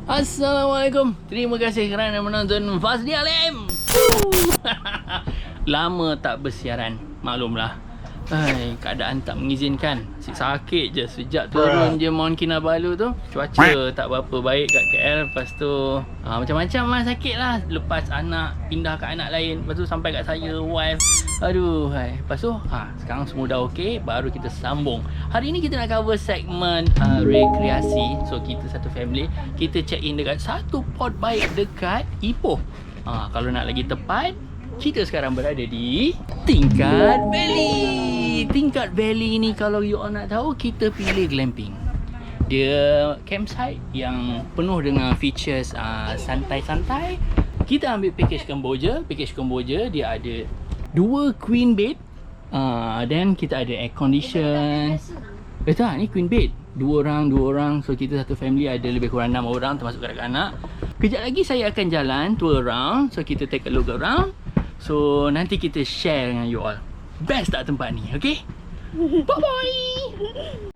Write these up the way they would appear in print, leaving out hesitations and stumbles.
Assalamualaikum. Terima kasih kerana menonton Fazli Alim. Lama tak bersiaran, maklumlah. Keadaan tak mengizinkan. Sakit je sejak turun je Mount Kinabalu tu. Cuaca tak berapa baik kat KL. Lepas tu macam-macam lah sakit lah. Lepas anak pindah kat anak lain. Lepas tu sampai kat saya, wife. Aduh, lepas tu sekarang semua dah okey. Baru kita sambung. Hari ni kita nak cover segmen rekreasi. So kita satu family, kita check in dekat satu port baik dekat Ipoh. Kalau nak lagi tepat, kita sekarang berada di Tingkat Valley. Tingkat Valley ni kalau you all nak tahu, kita pilih glamping. Dia campsite yang penuh dengan features santai-santai. Kita ambil package Kamboja. Package Kamboja dia ada 2 queen bed. Dan kita ada air condition. Betul tak? Ni queen bed. 2 orang. So kita satu family ada lebih kurang 6 orang termasuk kanak-kanak. Kejap lagi saya akan jalan tour around. So kita take a look around. So nanti kita share dengan you all. Best tak tempat ni, okay? Bye-bye!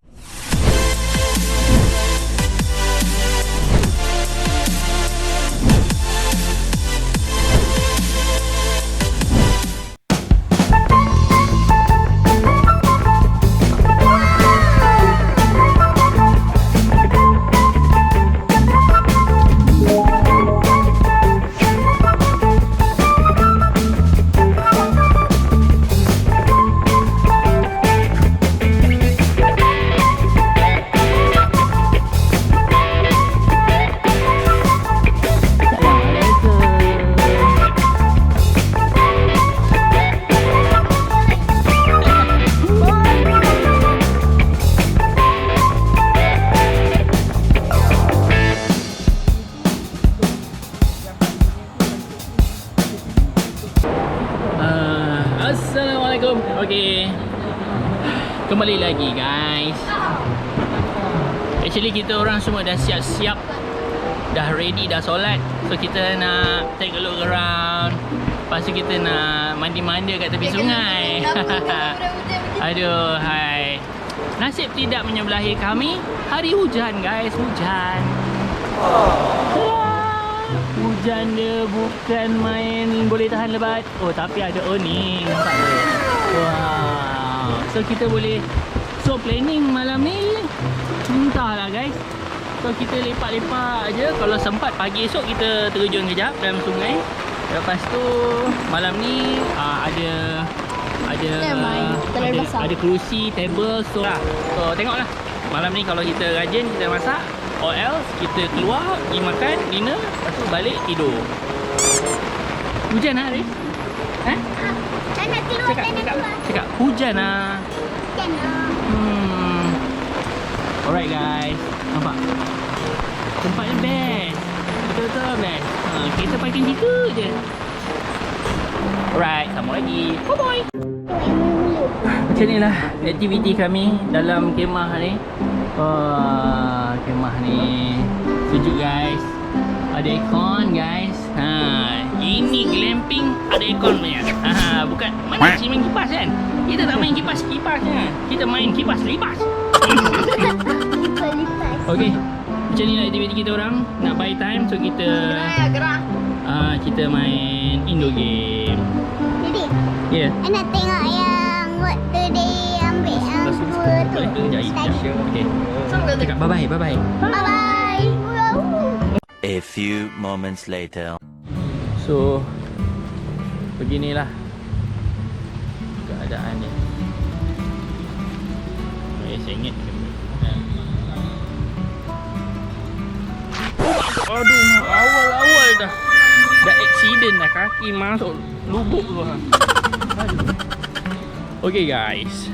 Assalamualaikum. Okay, kembali lagi guys. Actually kita orang semua dah siap-siap, dah ready, dah solat. So kita nak take a look around. Lepas tu kita nak mandi-mandi kat tepi sungai. Aduh, hai. Nasib tidak menyebelahi kami. Hari hujan guys, hujan. Hujan dia bukan main boleh tahan lebat. Oh, tapi ada awning. Nampak tak? Wow. So kita boleh planning malam ni entahlah guys. So kita lepak-lepak je. Kalau sempat pagi esok kita terjun kejap dalam sungai. Lepas tu malam ni ada kerusi, table. So tengoklah. Malam ni kalau kita rajin kita masak, or else kita keluar pergi makan dinner, lepas tu balik tidur. Hujan lah Arif? Tak nak keluar, tak nak keluar. Cakap hujan lah. Hujan lah. Alright guys, nampak? Tempatnya best. Betul-betul best. Kita parking situ je. Alright, sambung lagi. Bye-bye. Macam ni lah aktiviti kami dalam kemah ni. Kemah ni sejuk guys. Ada aircon guys. Ini glamping ada aircon punya. Bukan mana cik main kipas kan? Kita tak main kipas-kipasnya. Kita main kipas lipas. Okey. Macam ni lah aktiviti kita orang. Nak buy time, so kita kita main indoor game. Jadi, ya. nak tengok yang waktu dia ambil yang dua tu. Okey. Cakap bye-bye. Bye-bye. A few moments later. So beginilah keadaannya. Saya ingat. Aduh, awal dah accident dah, kaki masuk lubuk tu. Aduh. Okay guys,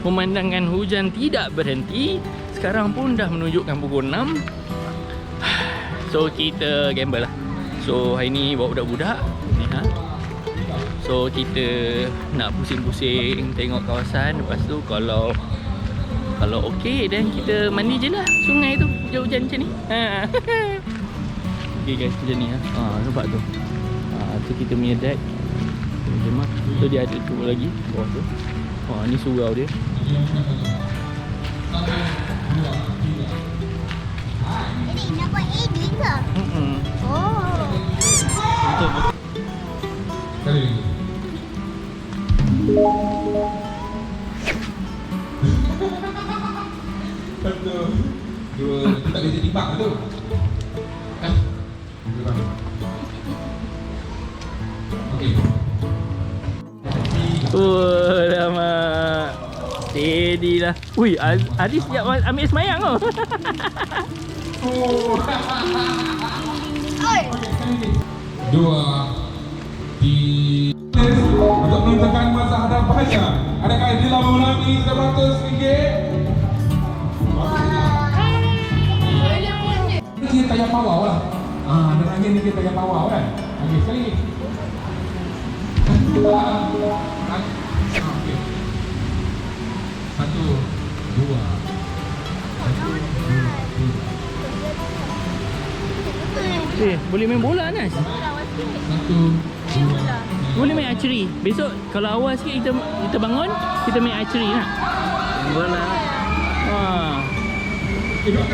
pemandangan hujan tidak berhenti. Sekarang pun dah menunjukkan pukul 6. So kita gamble lah. So hari ni bawa budak-budak ni, So kita nak pusing-pusing tengok kawasan. Lepas tu kalau okey, dan kita mandi je lah sungai tu hujan-hujan macam ni. Okay guys, macam ni nampak tu. Tu kita punya deck. Tu dia ada tu lagi bawah tu. Ni surau dia. Jadi nak buat edit ke? Oh. Betul. Kali lagi. Satu, dua, tak boleh jadi bak tu. Okey. Oh, lama. Steady lah. Ui, Aris sekejap ambil semayang tau. Oi. Dua, tiga. Untuk menentukan masa hadap bahasa, adakah Adila mengulangi RM100? Kita tayar pawau lah. Dan angin ni kita tayar pawau kan. Okey, sekali lagi. Okey. Satu, dua. Boleh main bola Nas. Satu, dua. Boleh main archery. Besok kalau awal sikit kita bangun, kita main archery nak. Bola. Wah.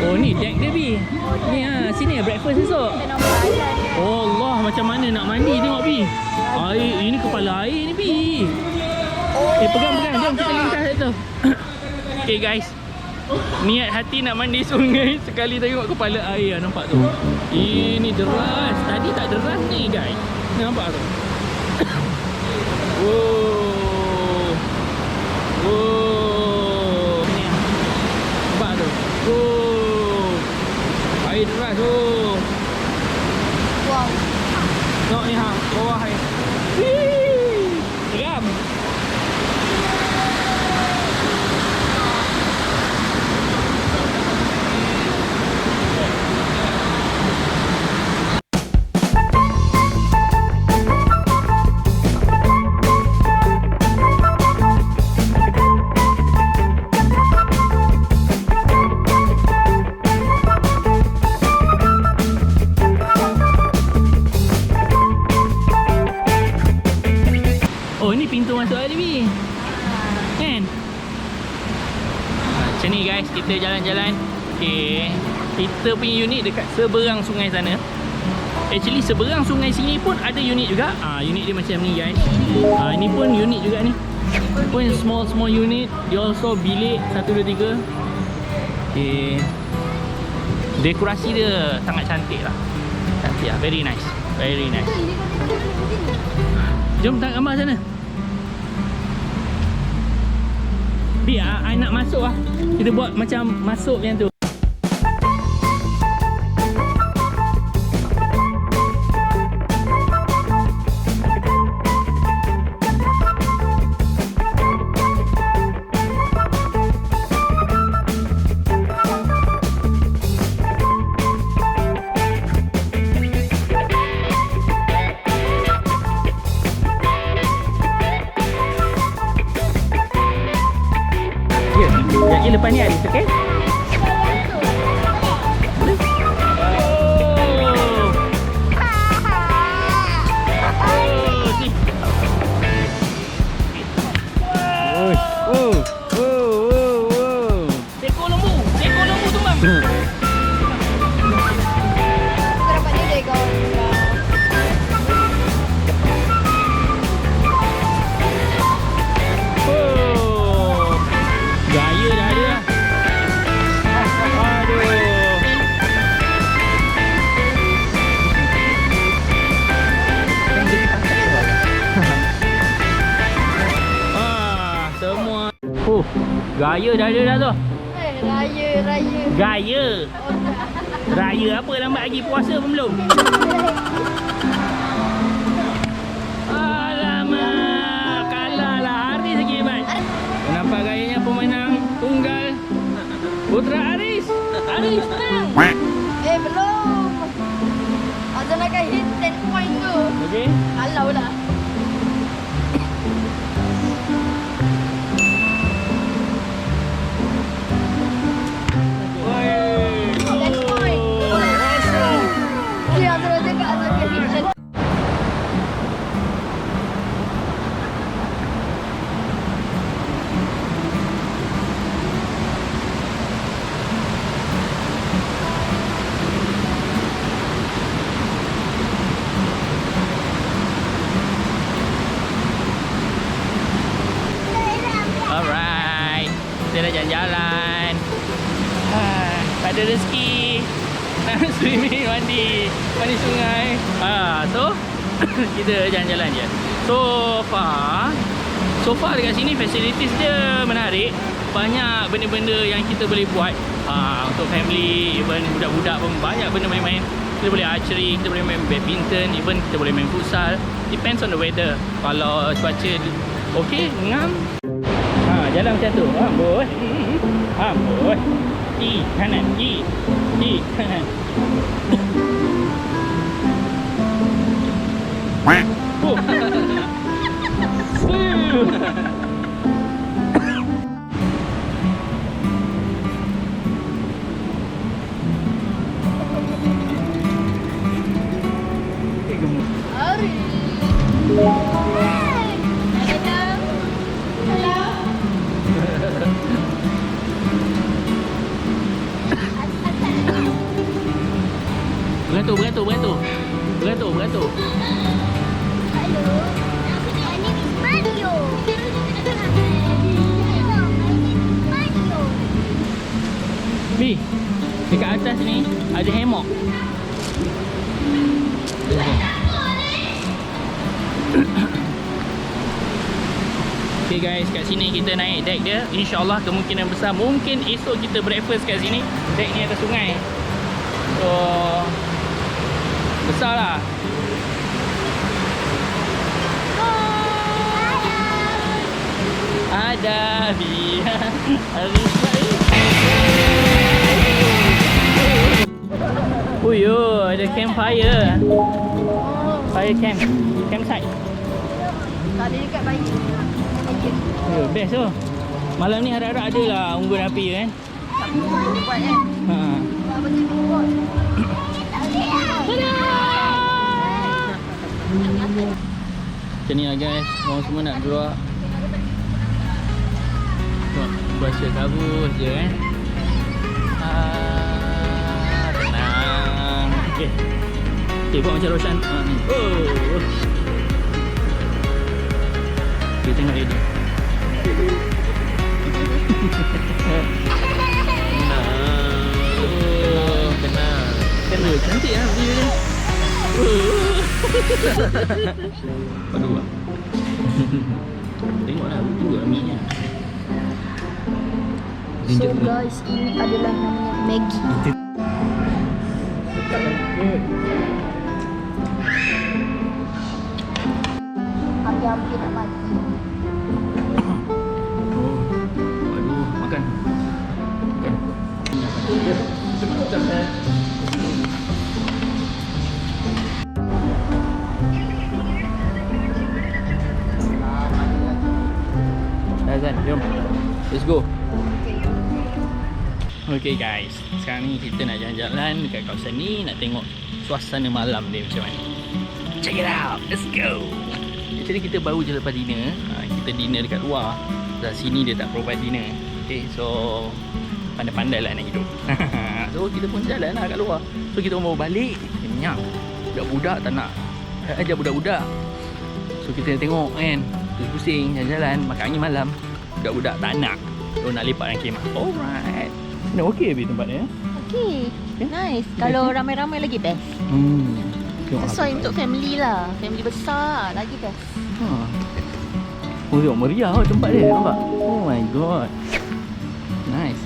Oh ni deck dia Bi. Ni sini breakfast esok. Oh Allah, macam mana nak mandi tengok Bi. Air ini kepala air ni Bi. Pegang jom kita lintas tu. Okay guys. Niat hati nak mandi sungai, sekali tengok kepala air nampak tu. Ini deras. Tadi tak deras ni guys. Nampak tu. Oh. Oh. Ni. Nampak tu. Oh. Air deras tu. Wow. Tengok ni bawah air. Geram. Oh ni pintu masuk LB kan? Macam ni guys, kita jalan-jalan. Okay, kita punya unit dekat seberang sungai sana. Actually seberang sungai sini pun ada unit juga. Unit dia macam ni guys. Ini pun unit juga ni. Ini pun small unit. Dia also bilik 1, 2, 3. Okay, dekorasi dia sangat cantik lah. Cantik lah, very nice. Very nice. Jom tengok gambar sana. Bi, I nak masuk lah. Kita buat macam masuk macam tu. Ya, lepas ni Aris, okey? Boleh? Ekor lembu tumbang. Aku dapat ni deh kau. Gaya dah ada lah. Aduh. Semua. Gaya dah ada dah tu. Raya. Gaya. Raya apa, lambat lagi, puasa pun belum. Alamak, kalah lah, Aris lagi hebat. Nampak gayanya pemenang tunggal Putra Aris. Aris menang. Belum. Azan akan hit 10 point tu. Okey. Halau lah. Woi. 10 point. Dia Azan cakap Azan akan hit 10. mandi. Swimming, mandi sungai. So kita jalan-jalan je. So far dekat sini facilities dia menarik. Banyak benda-benda yang kita boleh buat untuk family, even budak-budak pun banyak benda boleh main. Kita boleh archery, kita boleh main badminton, even kita boleh main futsal. Depends on the weather. Kalau cuaca okey, ngam. Jalan macam tu. Amboi. Kanan. Kanan. Oh. Beratur. Hello. My name is Mario. Hello, my name is Mario. Bi, dekat atas ni ada hammock. Okay guys, kat sini kita naik deck dia. InsyaAllah kemungkinan besar mungkin esok kita breakfast kat sini. Deck ni atas sungai. So besar lah. Ada Bi. Oh yo, ada campfire. Fire camp. Campsite. Tadi dekat bayi. Best tu. Malam ni harap-harap ada lah unggun api kan. Buat kan? Apa tu buat? Macam ni lah guys, orang semua nak keluar. Baca kabut je kan. Tenang. Okay, buat macam Roshan. Ni. Kita tengok dia. Tenang. Cantik lah view dia. Aduh lah. Tengoklah betul lah minyak. So guys, ini adalah namanya Maggi. Hampir-hampir nak mati. Aduh, makan. Azan, jom. Let's go. Okay guys, sekarang ni kita nak jalan-jalan dekat kawasan ni, nak tengok suasana malam dia macam mana. Check it out, let's go. Actually kita baru je lepas dinner. Kita dinner dekat luar. Dari sini dia tak provide dinner. Okay, so pandai-pandai lah nak hidup. So kita pun jalan lah kat luar. So kita baru balik, kenyang. Budak-budak tak nak ajar budak-budak. So kita tengok kan, pusing jalan-jalan, makan angin malam. Budak-budak tak nak. So nak lepak dengan kemah. Alright. Nah, okey habis tempat dia. Okay, nice. Kalau ramai-ramai lagi best. Sesuai untuk family lah. Family besar lagi best. Oh, tengok meriah lah tempat dia, nampak? Oh my god. Nice.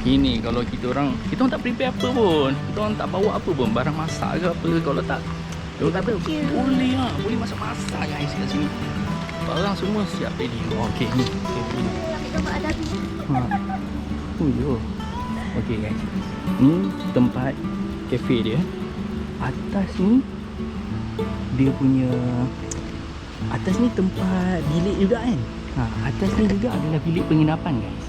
Ini kalau kita orang tak prepare apa pun. Kita orang tak bawa apa pun, barang masak ke apa. Kalau tak boleh lah. Boleh masak-masak guys kat sini. Barang semua siap ready. Okey ni. Tempat ada tu. Oh yo. Okey guys. Ni tempat kafe dia. Atas ni dia punya atas ni tempat bilik juga kan. Atas ni juga adalah bilik penginapan guys.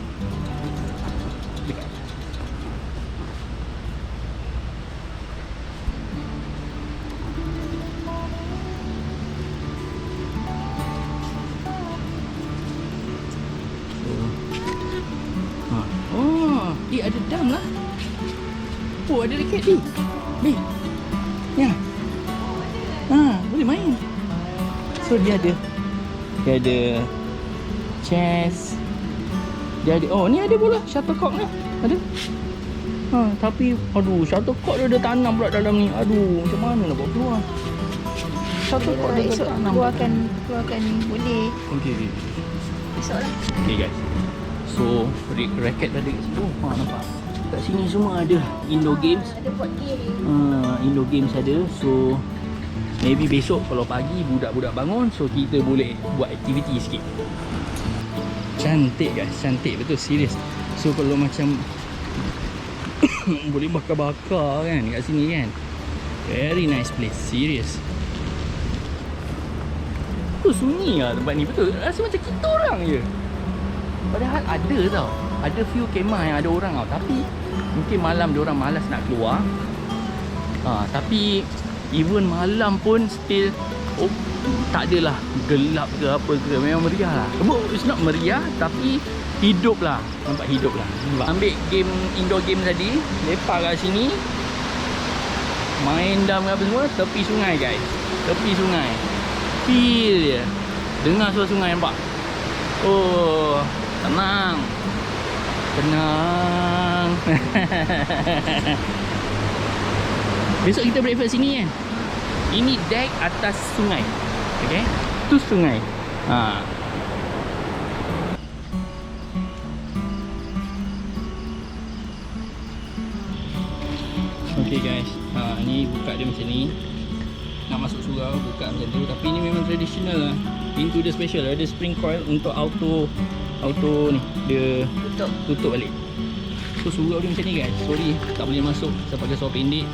Ada dam lah. Oh, ada raket ni. Ni. Ya. Boleh main. So dia ada chess. Dia ada, oh ni ada bola shuttlecock ni. Ada. Tapi aduh, shuttlecock dia dah tanam pula dalam ni. Aduh, macam mana nak bawa keluar? Shuttlecock dia dah Esok tanam. keluarkan ni. Boleh. Okey. Esok lah. Okay guys, so racket dah ada kat situ. Nampak? Kat sini semua ada indoor games. Ada board game. Indoor games ada. So maybe besok kalau pagi budak-budak bangun, so kita boleh buat aktiviti sikit. Cantik guys, cantik betul, serius. So kalau macam boleh bakar-bakar kan kat sini kan. Very nice place, serius. Sunyi lah tempat ni, betul. Rasa macam kita orang je. Padahal ada tau. Ada few kemah yang ada orang tau. Tapi mungkin malam diorang malas nak keluar. Tapi even malam pun still tak adalah gelap ke apa ke. Memang meriah lah. It's not meriah tapi hidup lah. Nampak hidup lah. Ambil game, indoor game tadi, lepak kat sini, main dam apa semua, tepi sungai guys. Tepi sungai. Feel je. Dengar suara sungai, nampak? Oh, tenang. Tenang. Besok kita breakfast sini kan. Ini deck atas sungai. Okay, tu sungai. Okay guys, ni buka dia macam ni. Nak masuk surau, buka macam tu. Tapi ni memang tradisional lah. Pintu dia special. Ada spring coil untuk auto ni. Dia tutup balik. So surau dia macam ni guys. Sorry tak boleh masuk. Saya pakai seluar pendek.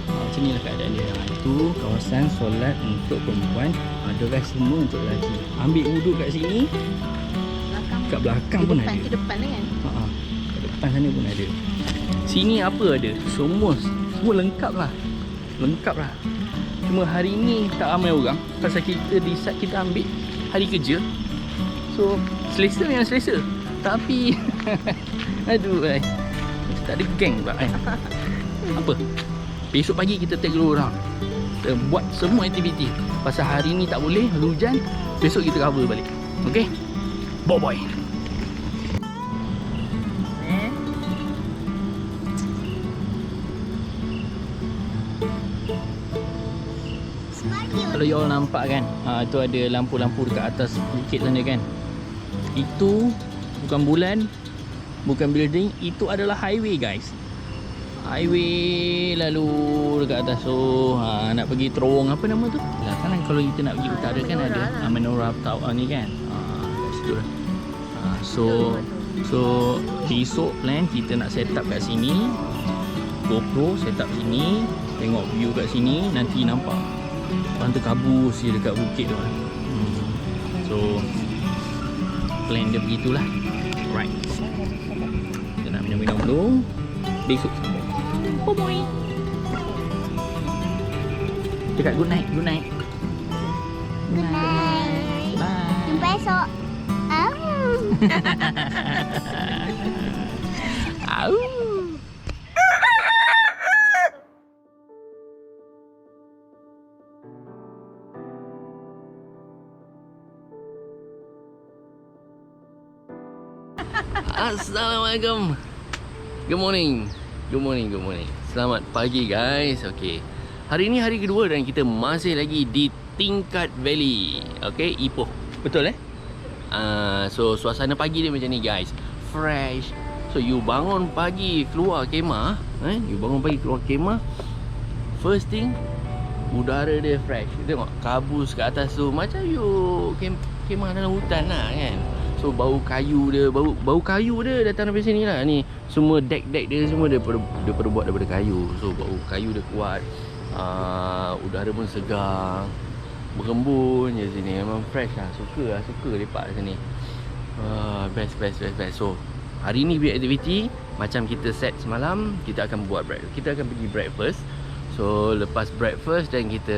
Macam ni lah keadaan dia. Itu kawasan solat untuk perempuan. Ada guys, semua untuk lelaki. Ambil wuduk kat sini. Kat belakang pun ada. Ke depan kan? Kat depan sana pun ada. Sini apa ada? Semua lengkap lah. Lengkap lah. Cuma hari ni tak ramai orang. Pasal kita decide kita ambil hari kerja. So selesa memang selesa. Tapi aduh tak ada geng pula kan. Apa? Besok pagi kita take dulu orang. Kita buat semua aktiviti. Pasal hari ni tak boleh, hujan. Besok kita cover balik. Okay? Boy. Kalau you all nampak kan, itu ada lampu-lampu dekat atas bukit sana kan. Itu bukan bulan, bukan building, itu adalah highway guys. Highway lalu dekat atas. So nak pergi terowong apa nama tu? Kan kalau kita nak pergi utara kan ada Menorah Tower ni kan. Kat situ lah. So besok plan kita nak set up kat sini. GoPro set up sini, tengok view kat sini, nanti nampak pantai kabus je dekat bukit tu. So plan dia begitulah. Right. Kita nak minum-minum dulu. Besok sampai. Bye-bye. Cakap good night. Good night. Good night. Bye. Jumpa esok. Au. Assalamualaikum. Good morning. Selamat pagi guys. Okay, hari ni hari kedua dan kita masih lagi di Tingkat Valley. Okay, Ipoh. Betul so suasana pagi dia macam ni guys. Fresh. So you bangun pagi keluar kemah, first thing udara dia fresh. Tengok kabus kat atas tu macam you kemah dalam hutan lah kan. So bau kayu dia datang dari sini lah. Ni semua deck dia semua dia perbuat daripada kayu. So bau kayu dia kuat. Udara pun segar. Berembun je sini. Memang fresh lah. Suka lepak sini. Best. So hari ni big activity. Macam kita set semalam, kita akan buat breakfast. Kita akan pergi breakfast. So lepas breakfast dan kita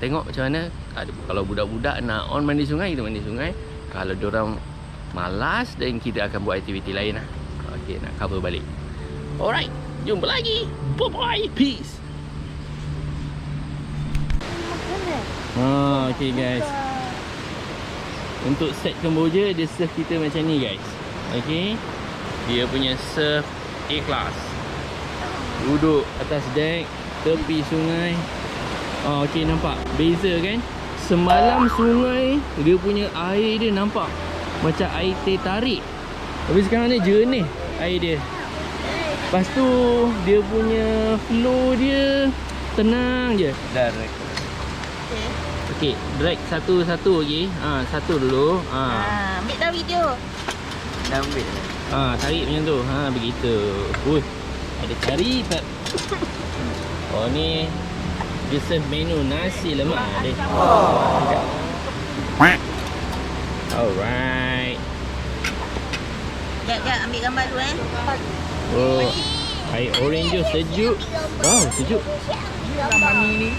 tengok macam mana. Kalau budak-budak nak on mandi sungai, kita mandi sungai. Kalau diorang malas, dan kita akan buat aktiviti lain lah. Okay, nak cover balik. Alright, jumpa lagi. Bye-bye. Peace. Okay guys. Untuk set Kemboja, dia serve kita macam ni guys. Okay, dia punya serve A class. Duduk atas dek, tepi sungai. Oh, okey, nampak beza kan? Semalam sungai dia punya air dia nampak macam air teh tarik. Tapi sekarang ni jernih air dia. Lepas tu dia punya flow dia tenang je. Dah direct. Okey, drag satu-satu lagi. Satu dulu. Ambil dah video. Dah ambil. Tarik macam tu. Begitu. Ui, ada cari Pak. Oh ni dia serve menu nasi lemak dia. Alright. Jap, ambil gambar dulu Oh, air orange tu sejuk. Wow, sejuk. Mami ni.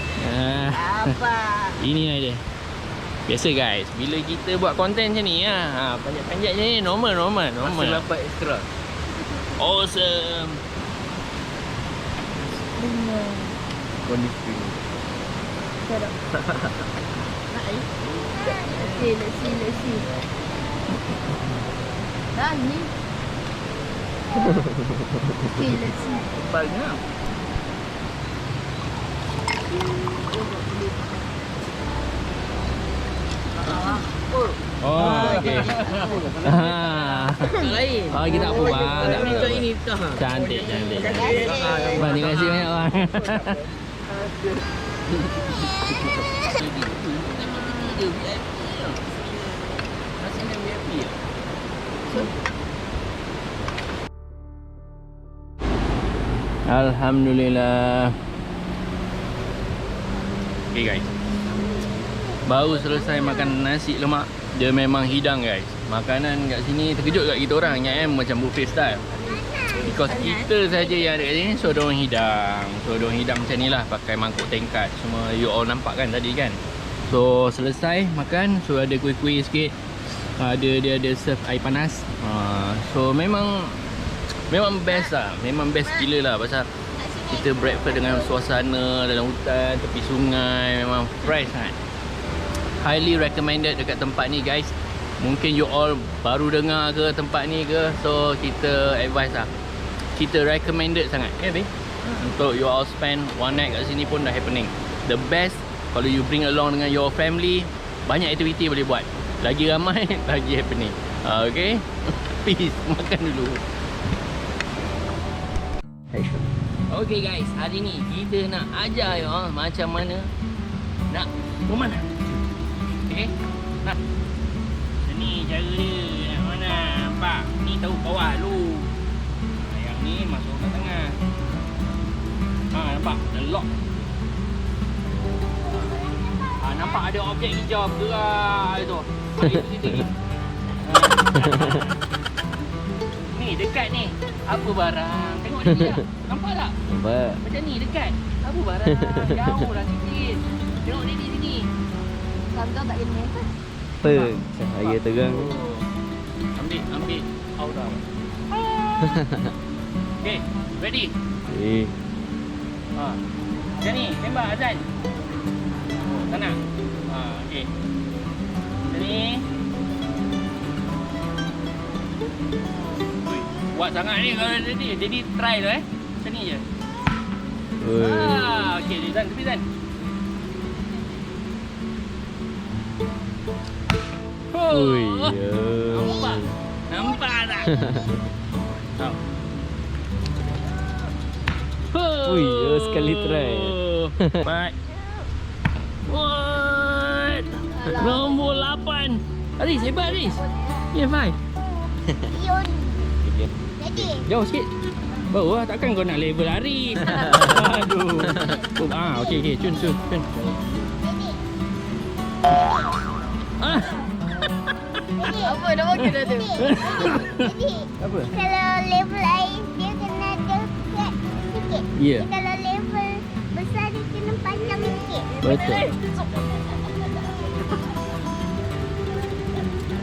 Apa? Ini lah dia. Biasa guys, bila kita buat konten macam ni panjat-panjat je ni normal. Masih dapat extra. Awesome. Let's see. Nani? Okay, let's see. Banyak. Oh, okey. Lain. Oh, kita tak apa bang. Tak apa. Ini tak. Cantik. Bang, terima kasih banyak bang. Alhamdulillah. Okay guys, baru selesai makan nasi lemak. Dia memang hidang guys. Makanan kat sini terkejut kat kita orang macam buffet style. Because kita saja yang ada kat sini. So diorang hidang macam ni lah, pakai mangkuk tingkat. Semua you all nampak kan tadi kan. So selesai makan, so ada kuih-kuih sikit. Dia ada serve air panas. So memang best lah. Memang best gila lah. Pasal kita breakfast dengan suasana dalam hutan, tepi sungai. Memang fresh kan. Highly recommended dekat tempat ni guys. Mungkin you all baru dengar ke tempat ni ke. So kita advise lah, kita recommended sangat. Okay, untuk you all spend one night kat sini pun dah happening. The best kalau you bring along dengan your family, banyak aktiviti boleh buat. Lagi ramai, lagi happening. Okay. Peace. Makan dulu. Okay guys, hari ni kita nak ajar you all macam mana nak memanah. Okay. Nah, ni cara dia nak mana. Nampak? Ni tahu bawah dulu. Yang ni masuk ke tengah. Nampak? Dah lock. Nampak ada objek hijau bergerak tu. Itu situ ni. Ni dekat ni. Apa barang? Tengok dia tak? Nampak tak? Nampak. Macam ni dekat. Apa barang? Jauh lah sikit. Tengok dia di sini. Kau tak kena apa? Apa? Cahaya terang. Ambil aura. Okay, ready? Macam ni, tembak azan. Sana. Okay. Macam ni. Ui, kuat sangat ni kalau jadi try tu Macam ni je. Okay, Zan, tepi Zan. Ui, Nampak tak? Ui, sekali try. Baik. What? Nombor 8. Aris, hebat Aris. Ya, fine. Jauh sikit. Baru lah, takkan kau nak level Aris. Aduh. Okey, cun. Apa dah makan dah tu? Apa? Kalau level air dia kena dekat sikit. Ya. Kalau level besar dia kena panjang sikit. Betul.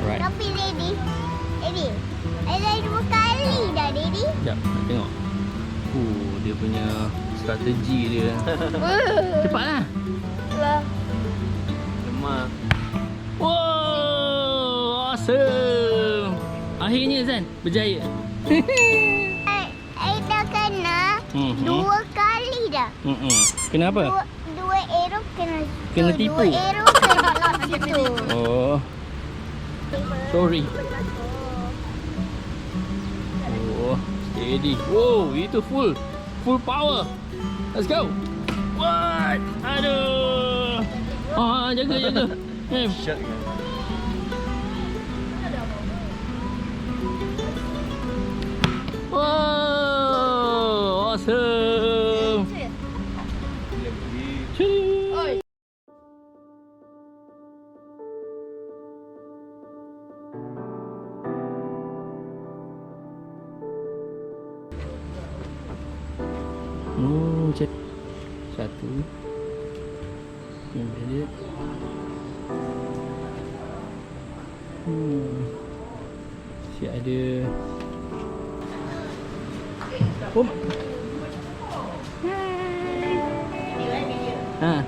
Alright. Tapi Daddy, I dah 2 kali dah Daddy. Sekejap, nak tengok. Dia punya strategi dia. Cepatlah. Lemah. Wow, awesome. Akhirnya Zan, berjaya. I dah kena Dua kali dah. Kenapa? Dua arrow Kena tipu. Dua arrow kena lock situ. Oh. Sorry. Oh, steady. Wow, itu full power. Let's go. What? Aduh. Jaga. Wow, awesome. Cheers. Oh, satu. Yang dia. Si ada. Oh. Ha.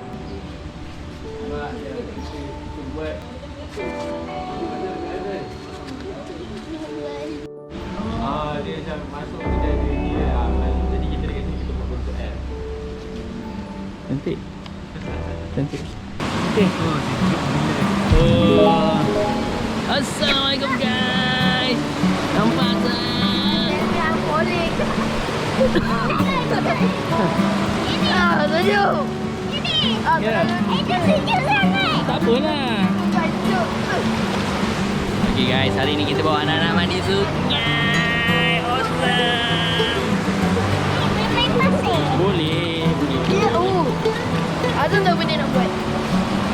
Dia macam masuk ke dia jadi kita dekat sini kita buat bentuk L. Cantik. Okay. Oh. Assalamualaikum guys. Nampak tak? Yang polik. Sejuk. Ini. Ya. Itu sejuk sangat. Tak apalah. Sejuk. Okay guys, hari ni kita bawa anak-anak mandi sungai. Awesome. Main pasir. Boleh. Ya, Azam tak benda nak buat.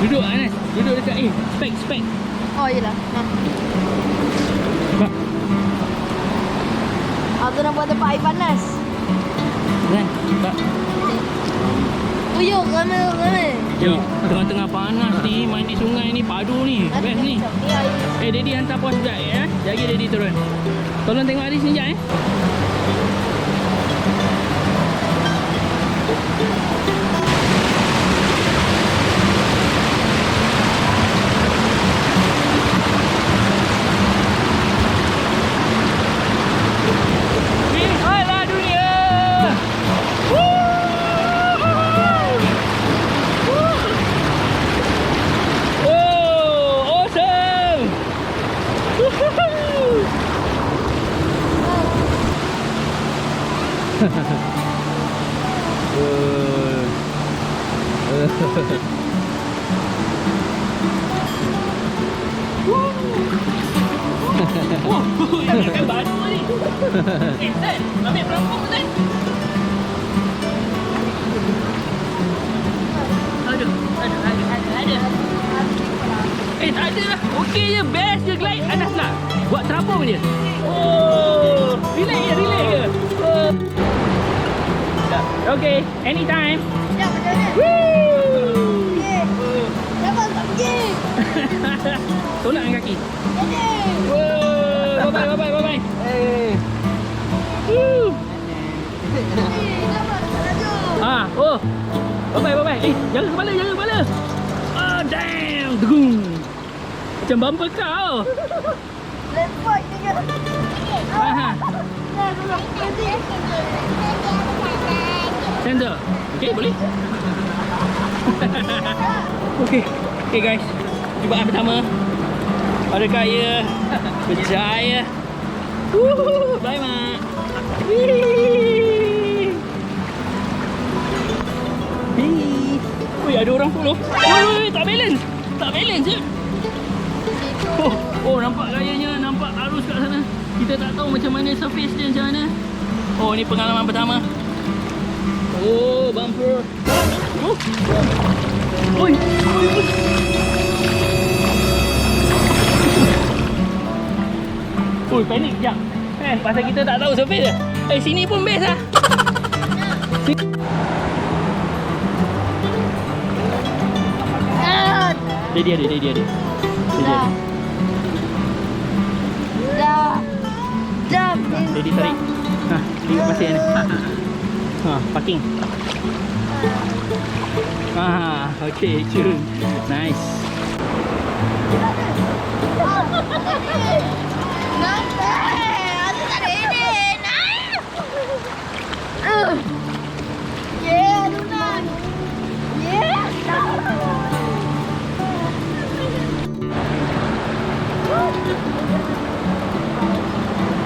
Duduk Anas. Duduk dekat spek. Oh, yelah. Azam nak buat tempat air panas. Kan? Tak. Uyuk, ramai. Yo, tengah-tengah panas ni, mandi sungai ni, padu ni. Best ni. Daddy hantar pos sekejap ya. Jaga Daddy turun. Tolong tengok Aris sekejap Lihatlah dunia. Oh, awesome. Wah, yang baru ni. Sen, ambil pelampung Sen. Ada. Tak ada lah. Okey je, best je glide. Anas lah. Buat terapung je. Oh, relax je. Oh. Okay, anytime. Ya, macam mana? Woo! Dapat tak pergi? Tolak dengan kaki. Jadi. Whoa, bye-bye. Woo! Dapat tak laju? Oh. Bye-bye. Jaga kepala. Oh, damn. Degung. Macam bumper car. Lepas je. Aha. Nah, tolong. Nanti. Center. Okay, boleh? Okay guys. Cubaan pertama. Pada kaya. Berjaya. Bye mak. Ui, ada orang follow. Ui, tak balance je. Oh, nampak gayanya, nampak arus kat sana. Kita tak tahu macam mana surface dia macam mana. Oh, ni pengalaman pertama. Oh, bumper. Oi. Oi, panik sekejap. Pasal kita tak tahu surface dia. Sini pun best lah. Dia ada. Jam. Jadi tarik. Tengok masih ni. Parking. Okay, cun. Nice. Nampak. Aku tak ada ini. Naik.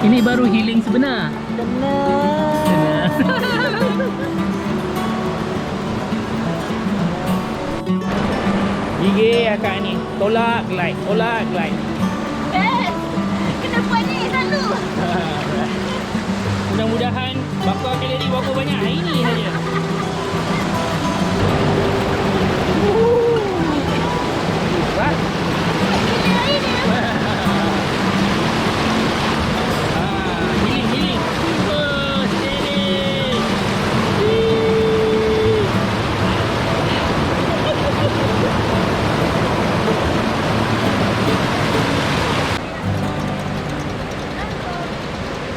Ini baru healing sebenar. Benar. Gigi akak ni. Tolak glide. Best. Kenapa ni selalu? Mudah-mudahan bakar kalori berapa banyak hari ni saja. Right. Healing. Oh, steady.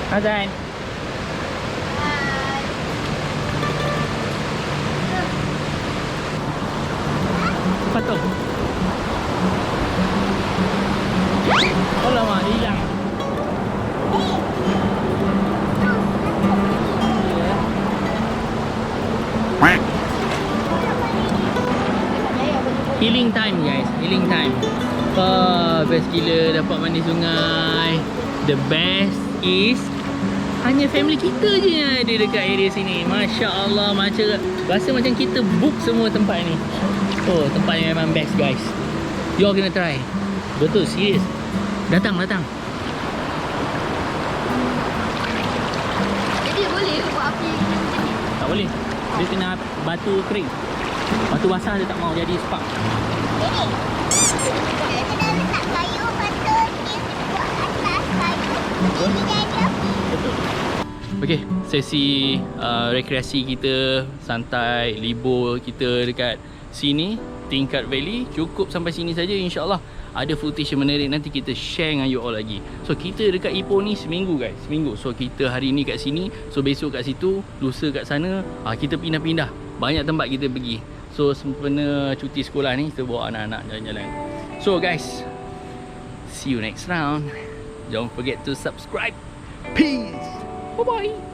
Azan. Patut. Alamak, dia hilang. Healing time guys, healing time. Best gila dapat mandi sungai. The best is hanya family kita je yang ada dekat area sini. Masya Allah, macam rasa macam kita book semua tempat ni. Oh, tempat ni memang best guys. You all kena try. Betul, serius. Datang. Jadi boleh ke buat api macam ni? Tak boleh. Dia kena batu kering. Batu basah dia tak mau jadi spark. Daddy, kita kena letak kayu, lepas tu dia buat atas kayu. Jadi jadi api. Okey, sesi rekreasi kita, santai, libur kita dekat sini, Tingkat Valley cukup sampai sini saja. InsyaAllah ada footage yang menarik nanti kita share dengan you all lagi. So kita dekat Ipoh ni seminggu guys, seminggu. So kita hari ni kat sini, so besok kat situ, lusa kat sana. Kita pindah-pindah, banyak tempat kita pergi. So sempena cuti sekolah ni kita bawa anak-anak jalan-jalan. So guys, see you next round. Don't forget to subscribe. Peace. Bye bye.